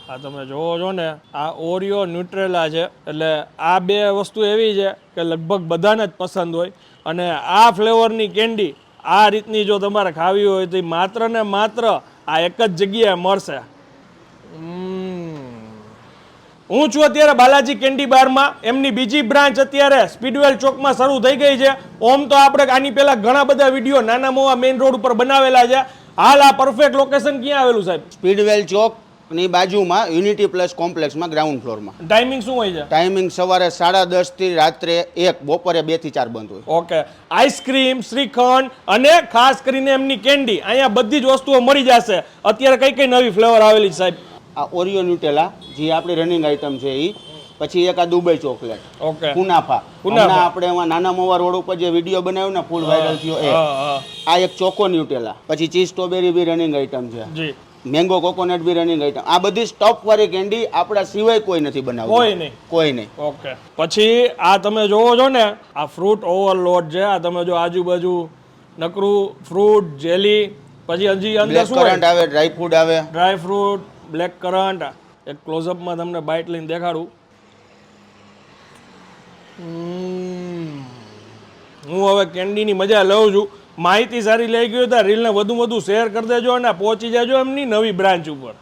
આ તમે જોવો છો ને આ ઓરિયો ન્યુટ્રેલા છે એટલે આ બે વસ્તુ એવી છે કે લગભગ બધાને જ પસંદ હોય અને આ ફ્લેવરની કેન્ડી આ રીતની જો તમારે ખાવી હોય તો માત્ર ને માત્ર આ એક જ જગ્યાએ મળશે. હું છું અત્યારે બાલાજી કેન્ડી બારમાં. એમની બીજી બ્રાન્ચ અત્યારે સ્પીડવેલ ચોકમાં શરૂ થઈ ગઈ છે. ઓમ તો આપણે આની પહેલા ઘણા બધા વિડીયો નાના મોવા મેઇન રોડ ઉપર બનાવેલા છે. હાલ આ પરફેક્ટ લોકેશન ક્યાં આવેલું સાહેબ? સ્પીડવેલ ચોક ની બાજુમાં યુનિટી પ્લસ કોમ્પ્લેક્સમાં ગ્રાઉન્ડ ફ્લોરમાં. ટાઈમિંગ શું હોય છે? ટાઈમિંગ સવારે 10:30 થી રાત્રે 1, બપોરે 2 થી 4 બંધ હોય. ઓકે. આઈસ્ક્રીમ, શ્રીખંડ અને ખાસ કરીને એમની કેન્ડી અહીંયા બધી જ વસ્તુઓ મળી જશે. અત્યારે કઈ કઈ નવી ફ્લેવર આવેલી છે સાહેબ? આ ઓરિયો ન્યુટેલા જે આપણી રનિંગ આઈટમ છે એ, પછી એક આ દુબઈ ચોકલેટ, ઓકે. કુનાફા. હમણાં આપણે એમાં નાના મોવા રોડ ઉપર જે વિડીયો બનાવ્યો ને ફૂલ વાયરલ થયો એ. આ એક ચોકો ન્યુટેલા, પછી ચીઝ સ્ટ્રોબેરી બી રનિંગ આઈટમ છે, જી, મેંગો કોકોનટ બી રનિંગ આઈટમ. આ બધી સ્ટોપ વાળી કેન્ડી આપણા સિવાય કોઈ નથી બનાવતું. કોઈ નહીં. કોઈ નહીં. ઓકે. પછી આ તમે જોવો છો ને આ ફ્રૂટ ઓવરલોડ છે. આ તમે જો આજુબાજુ નકરું ફ્રૂટ જેલી, પછી હજી અંદર બ્લેક શું હોય? કરન્ટ આવે, ડ્રાય ફ્રૂટ આવે. Dry fruit, black current. એક ક્લોઝઅપમાં તમને બાઇટ લઈને દેખાડું. હું હવે કેન્ડીની મજા લઉં છું. માહિતી સારી લઈ ગઈ તો રીલને વધુ શેર કરી દેજો અને પહોંચી જાજો એમની નવી બ્રાન્ચ ઉપર.